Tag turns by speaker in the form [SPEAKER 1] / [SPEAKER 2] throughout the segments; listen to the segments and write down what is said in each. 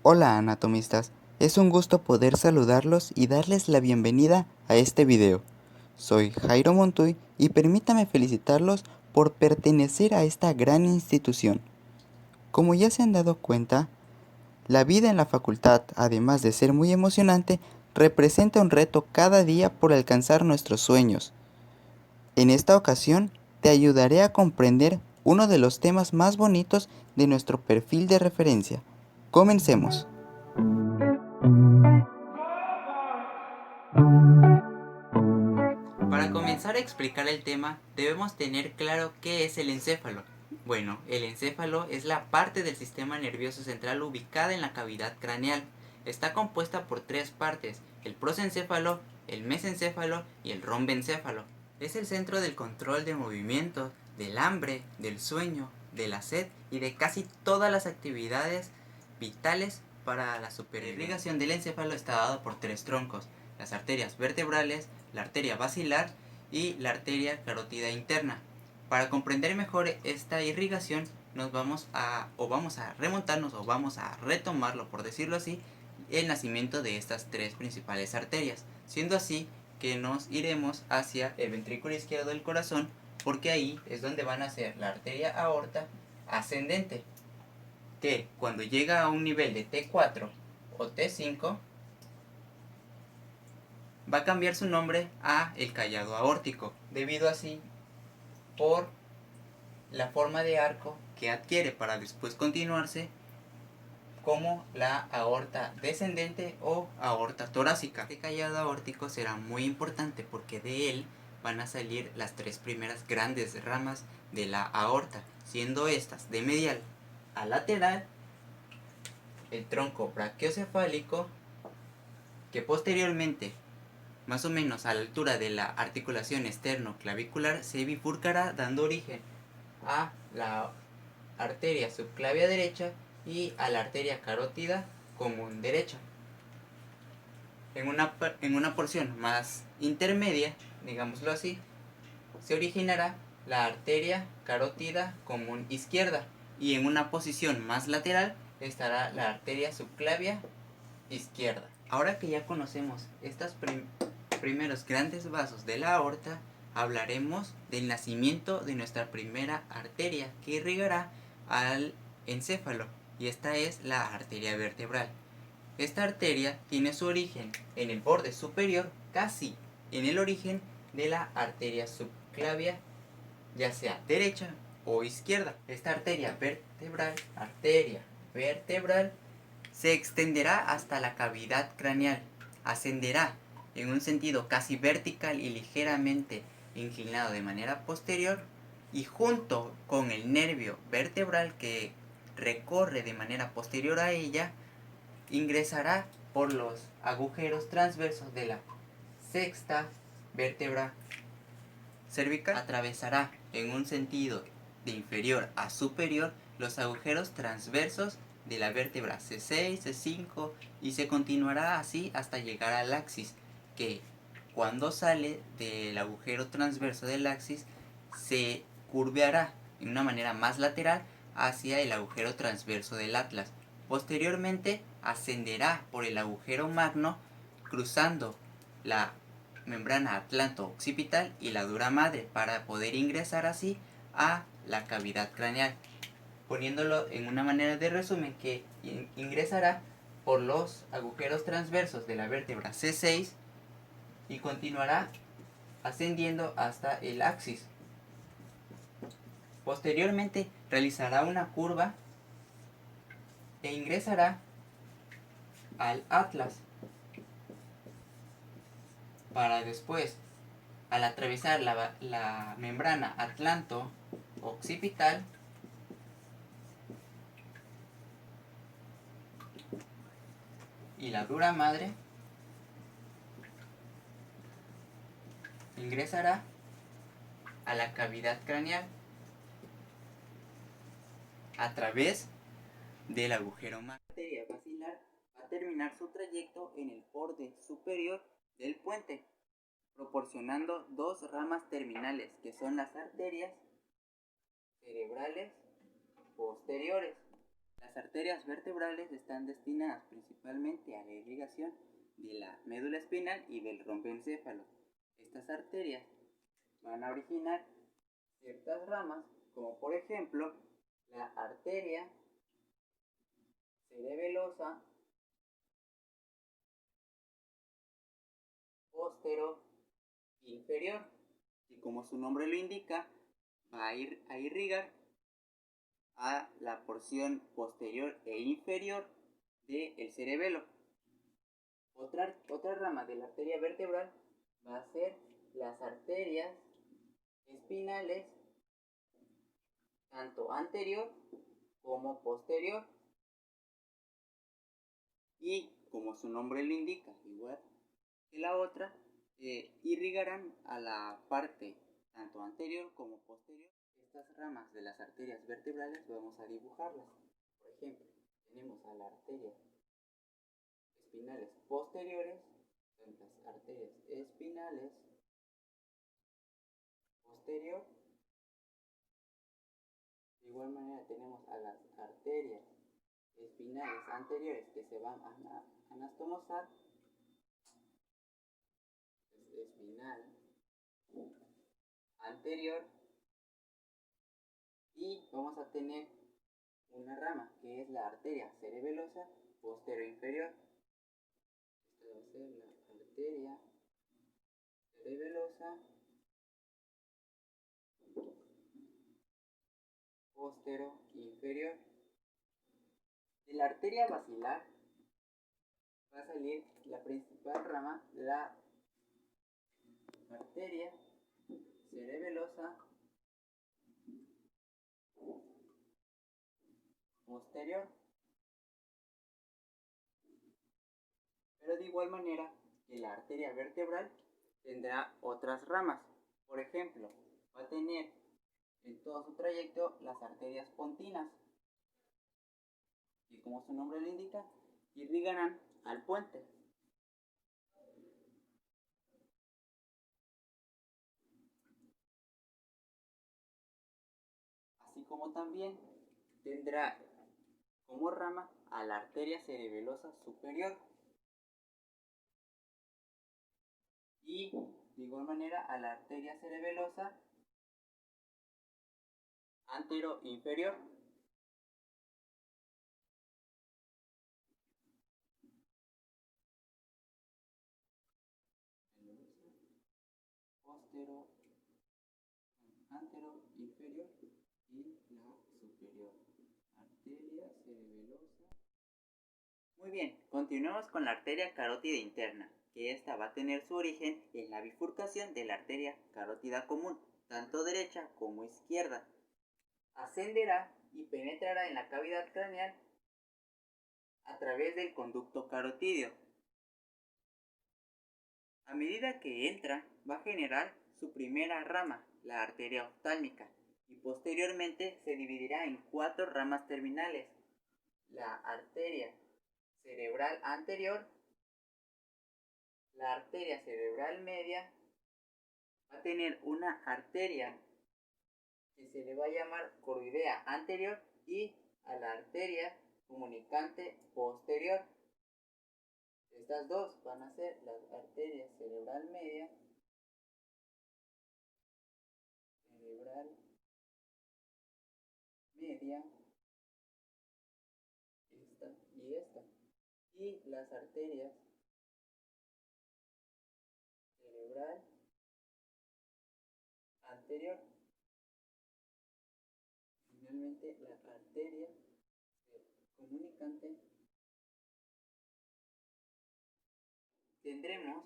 [SPEAKER 1] Hola anatomistas, es un gusto poder saludarlos y darles la bienvenida a este video. Soy Jairo Montuy y permítame felicitarlos por pertenecer a esta gran institución. Como ya se han dado cuenta, la vida en la facultad, además de ser muy emocionante, representa un reto cada día por alcanzar nuestros sueños. En esta ocasión, te ayudaré a comprender uno de los temas más bonitos de nuestro perfil de referencia. Comencemos. Para comenzar a explicar el tema, debemos tener claro qué es el encéfalo. Bueno, el encéfalo es la parte del sistema nervioso central ubicada en la cavidad craneal. Está compuesta por tres partes: el prosencéfalo, el mesencéfalo y el rombencéfalo. Es el centro del control de movimientos, del hambre, del sueño, de la sed y de casi todas las actividades vitales para la supervivencia. La irrigación del encéfalo está dada por tres troncos: las arterias vertebrales, la arteria basilar y la arteria carótida interna. Para comprender mejor esta irrigación, vamos a remontarnos o vamos a retomarlo, por decirlo así, el nacimiento de estas tres principales arterias, siendo así que nos iremos hacia el ventrículo izquierdo del corazón, porque ahí es donde van a ser la arteria aorta ascendente, que cuando llega a un nivel de T4 o T5 va a cambiar su nombre a el callado aórtico, debido así por la forma de arco que adquiere, para después continuarse como la aorta descendente o aorta torácica. Este callado aórtico será muy importante porque de él van a salir las tres primeras grandes ramas de la aorta, siendo estas de medial a lateral el tronco brachiocefálico, que posteriormente, más o menos a la altura de la articulación externo-clavicular, se bifurcará dando origen a la arteria subclavia derecha y a la arteria carótida común derecha. En una porción más intermedia, digámoslo así, se originará la arteria carótida común izquierda, y en una posición más lateral estará la arteria subclavia izquierda. Ahora que ya conocemos estos primeros grandes vasos de la aorta, hablaremos del nacimiento de nuestra primera arteria que irrigará al encéfalo, y esta es la arteria vertebral. Esta arteria tiene su origen en el borde superior, casi en el origen de la arteria subclavia, ya sea derecha o izquierda. Esta arteria vertebral, se extenderá hasta la cavidad craneal, ascenderá en un sentido casi vertical y ligeramente inclinado de manera posterior, y junto con el nervio vertebral que recorre de manera posterior a ella, ingresará por los agujeros transversos de la sexta vértebra cervical. Atravesará en un sentido de inferior a superior los agujeros transversos de la vértebra C6, C5, y se continuará así hasta llegar al axis, que cuando sale del agujero transverso del axis se curveará de una manera más lateral hacia el agujero transverso del atlas. Posteriormente ascenderá por el agujero magno, cruzando la membrana atlanto-occipital y la dura madre, para poder ingresar así a la cavidad craneal, poniéndolo en una manera de resumen, que ingresará por los agujeros transversos de la vértebra C6 y continuará ascendiendo hasta el axis. Posteriormente realizará una curva e ingresará al atlas, para después, al atravesar la membrana atlanto-occipital, y la dura madre, ingresará a la cavidad craneal a través del agujero magno. La arteria basilar va a terminar su trayecto en el borde superior del puente, proporcionando dos ramas terminales, que son las arterias cerebrales posteriores. Las arterias vertebrales están destinadas principalmente a la irrigación de la médula espinal y del romboencéfalo. Estas arterias van a originar ciertas ramas, como por ejemplo la arteria cerebelosa postero inferior, y como su nombre lo indica, va a ir a irrigar a la porción posterior e inferior del cerebelo. Otra rama de la arteria vertebral va a ser las arterias espinales, tanto anterior como posterior, y como su nombre lo indica, igual que la otra, irrigarán a la parte tanto anterior como posterior. Estas ramas de las arterias vertebrales vamos a dibujarlas. Por ejemplo, tenemos a las arterias espinales posteriores, son las arterias espinales posterior. De igual manera tenemos a las arterias espinales anteriores que se van a anastomosar, espinal anterior, y vamos a tener una rama que es la arteria cerebelosa posterior inferior. Esta va a ser la arteria cerebelosa posterior inferior. De la arteria basilar va a salir la principal rama, la arteria cerebelosa posterior. Pero de igual manera que la arteria vertebral tendrá otras ramas. Por ejemplo, va a tener en todo su trayecto las arterias pontinas, y como su nombre lo indica, irrigarán al puente. Así como también tendrá como rama a la arteria cerebelosa superior, y de igual manera a la arteria cerebelosa antero-inferior. Postero, antero-inferior y la superior. Arteria cerebelosa. Muy bien, continuemos con la arteria carótida interna, que esta va a tener su origen en la bifurcación de la arteria carótida común, tanto derecha como izquierda. Ascenderá y penetrará en la cavidad craneal a través del conducto carotídeo. A medida que entra, va a generar su primera rama, la arteria oftálmica, y posteriormente se dividirá en 4 ramas terminales: la arteria cerebral anterior, la arteria cerebral media, va a tener una arteria que se le va a llamar coroidea anterior, y a la arteria comunicante posterior. Estas dos van a ser las arterias cerebral media, esta y esta, y las arterias cerebral anterior. Finalmente, la arteria comunicante. Tendremos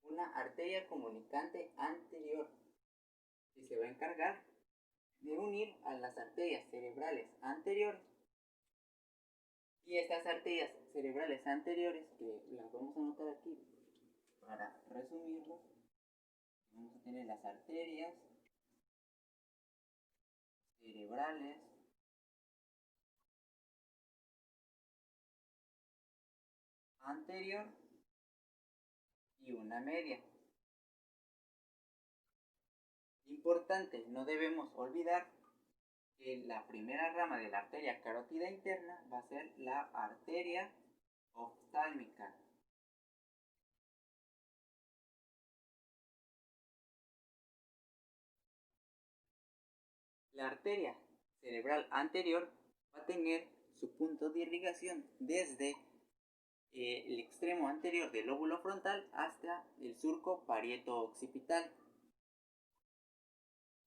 [SPEAKER 1] una arteria comunicante anterior que se va a encargar de unir a las arterias cerebrales anteriores. Y estas arterias cerebrales anteriores, que las vamos a anotar aquí para resumirlo, vamos a tener las arterias cerebrales anterior y una media. Importante, no debemos olvidar que la primera rama de la arteria carótida interna va a ser la arteria oftálmica. La arteria cerebral anterior va a tener su punto de irrigación desde el extremo anterior del lóbulo frontal hasta el surco parieto-occipital.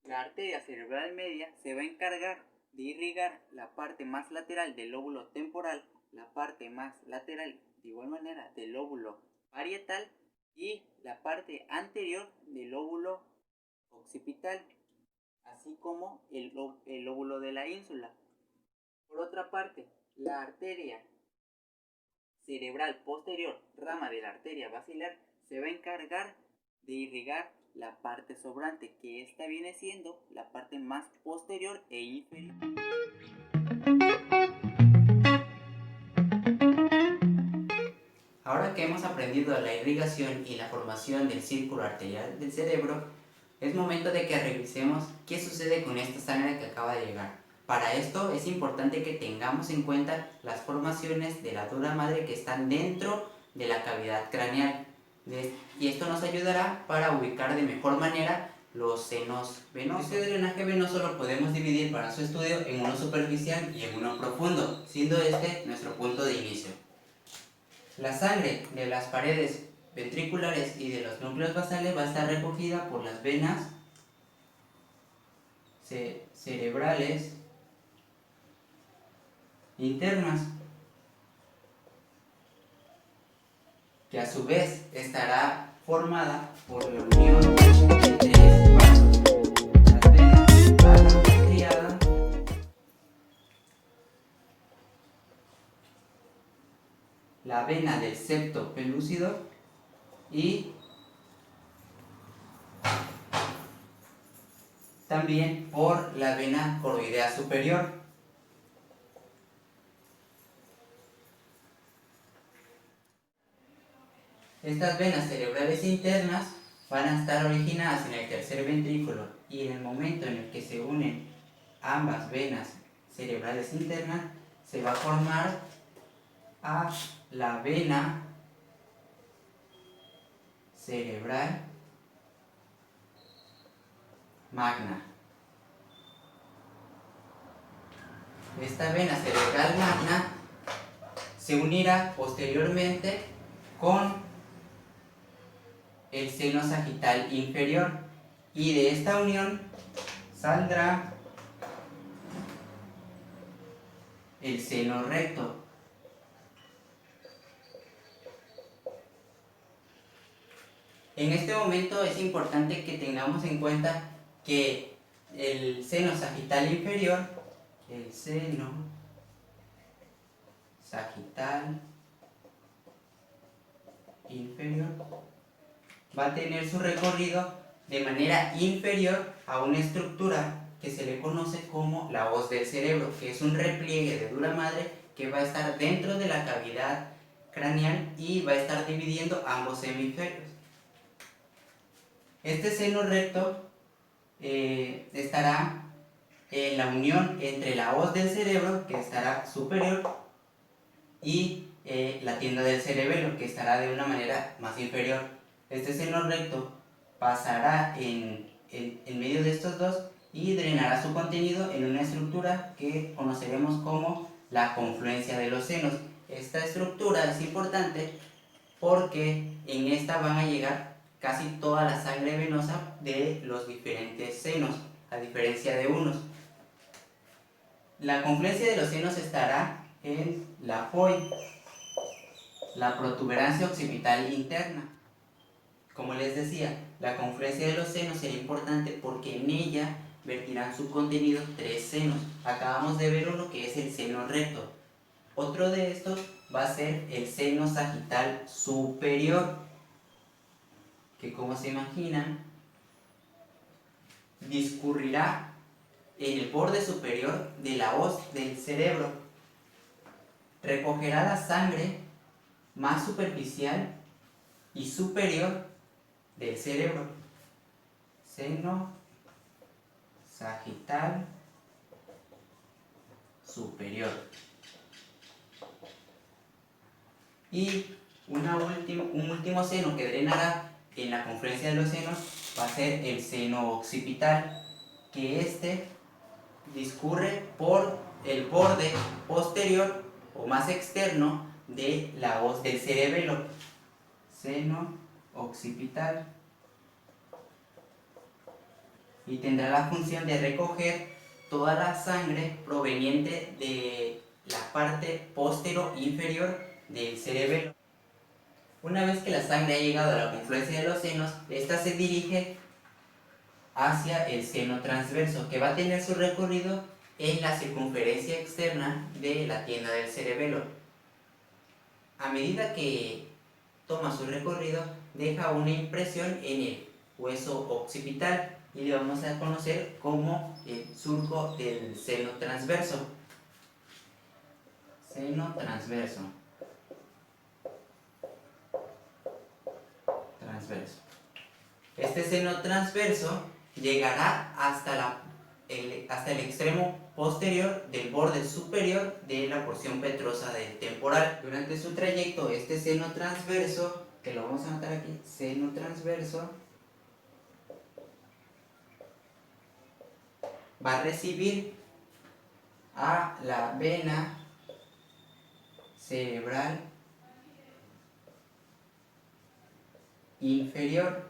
[SPEAKER 1] La arteria cerebral media se va a encargar de irrigar la parte más lateral del lóbulo temporal, la parte más lateral de igual manera del lóbulo parietal y la parte anterior del lóbulo occipital, así como el lóbulo de la ínsula. Por otra parte, la arteria cerebral posterior, rama de la arteria basilar, se va a encargar de irrigar la parte sobrante, que esta viene siendo la parte más posterior e inferior. Ahora que hemos aprendido la irrigación y la formación del círculo arterial del cerebro, es momento de que revisemos qué sucede con esta sangre que acaba de llegar. Para esto es importante que tengamos en cuenta las formaciones de la dura madre que están dentro de la cavidad craneal. Y esto nos ayudará para ubicar de mejor manera los senos venosos. Este drenaje venoso lo podemos dividir para su estudio en uno superficial y en uno profundo, siendo este nuestro punto de inicio. La sangre de las paredes ventriculares y de los núcleos basales va a estar recogida por las venas cerebrales internas, que a su vez estará formada por la unión de tres vasos: las venas baja estriada, la vena del septo pelúcido y también por la vena coroidea superior. Estas venas cerebrales internas van a estar originadas en el tercer ventrículo, y en el momento en el que se unen ambas venas cerebrales internas se va a formar a la vena cerebral magna. Esta vena cerebral magna se unirá posteriormente con el seno sagital inferior, y de esta unión saldrá el seno recto. En este momento es importante que tengamos en cuenta que el seno sagital inferior, va a tener su recorrido de manera inferior a una estructura que se le conoce como la hoz del cerebro, que es un repliegue de dura madre que va a estar dentro de la cavidad craneal y va a estar dividiendo ambos hemisferios. Este seno recto estará en la unión entre la hoz del cerebro, que estará superior, y la tienda del cerebelo, que estará de una manera más inferior. Este seno recto pasará en medio de estos dos y drenará su contenido en una estructura que conoceremos como la confluencia de los senos. Esta estructura es importante porque en esta van a llegar casi toda la sangre venosa de los diferentes senos, a diferencia de unos. La confluencia de los senos estará en la POI, la protuberancia occipital interna. Como les decía, la confluencia de los senos será importante porque en ella vertirán su contenido tres senos. Acabamos de ver uno que es el seno recto. Otro de estos va a ser el seno sagital superior, que como se imaginan, discurrirá en el borde superior de la hoz del cerebro. Recogerá la sangre más superficial y superior del cerebro. Seno sagital superior. Y un último seno que drenará en la confluencia de los senos va a ser el seno occipital, que discurre por el borde posterior o más externo de la hoz del cerebelo. Seno occipital. Y tendrá la función de recoger toda la sangre proveniente de la parte postero inferior del cerebelo. Una vez que la sangre ha llegado a la confluencia de los senos, esta se dirige hacia el seno transverso, que va a tener su recorrido en la circunferencia externa de la tienda del cerebelo. A medida que toma su recorrido, deja una impresión en el hueso occipital y le vamos a conocer como el surco del seno transverso. Seno transverso. Este seno transverso llegará hasta el extremo posterior del borde superior de la porción petrosa del temporal. Durante su trayecto, este seno transverso, que lo vamos a anotar aquí, seno transverso, va a recibir a la vena cerebral inferior,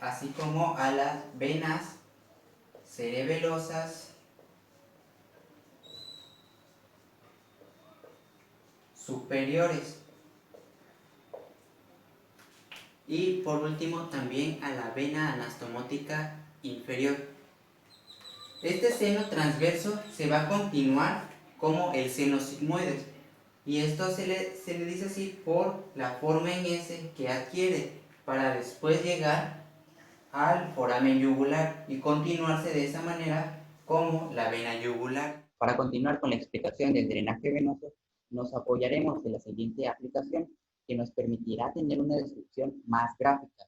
[SPEAKER 1] así como a las venas cerebelosas superiores. Y por último también a la vena anastomótica inferior. Este seno transverso se va a continuar como el seno sigmoides, y esto se le dice así por la forma en S que adquiere para después llegar al foramen yugular y continuarse de esa manera como la vena yugular. Para continuar con la explicación del drenaje venoso, nos apoyaremos en la siguiente aplicación que nos permitirá tener una descripción más gráfica.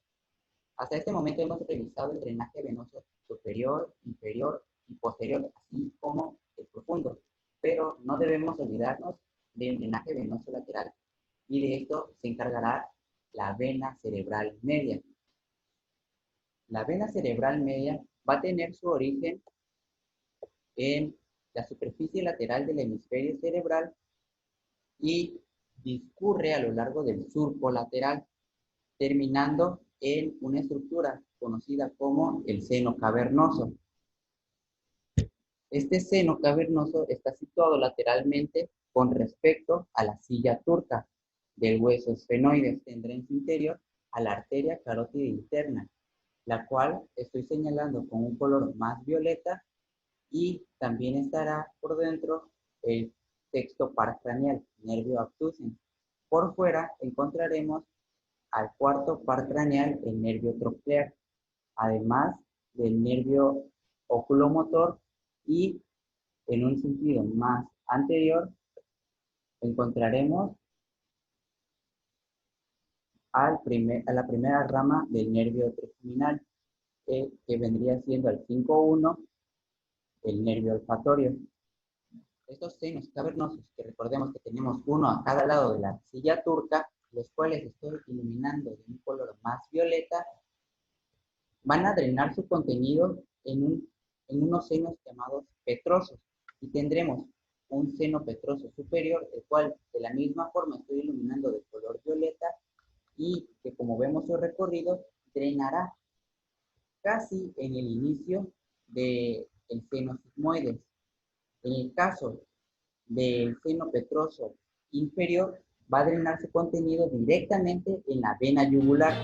[SPEAKER 1] Hasta este momento hemos revisado el drenaje venoso superior, inferior y posterior, así como el profundo, pero no debemos olvidarnos del drenaje venoso lateral, y de esto se encargará la vena cerebral media. La vena cerebral media va a tener su origen en la superficie lateral del hemisferio cerebral y discurre a lo largo del surco lateral, terminando en una estructura conocida como el seno cavernoso. Este seno cavernoso está situado lateralmente con respecto a la silla turca del hueso esfenoides. Tendrá en su interior a la arteria carótida interna, la cual estoy señalando con un color más violeta, y también estará por dentro el sexto par craneal, nervio abducens. Por fuera encontraremos al cuarto par craneal, el nervio troclear, además del nervio oculomotor, y en un sentido más anterior encontraremos a la primera rama del nervio trigeminal, que vendría siendo el 5-1, el nervio olfatorio. Estos senos cavernosos, que recordemos que tenemos uno a cada lado de la silla turca, los cuales estoy iluminando de un color más violeta, van a drenar su contenido en unos senos llamados petrosos, y tendremos un seno petroso superior, el cual de la misma forma estoy iluminando de color violeta, y que, como vemos su recorrido, drenará casi en el inicio del seno sigmoides. En el caso del seno petroso inferior, va a drenar su contenido directamente en la vena yugular.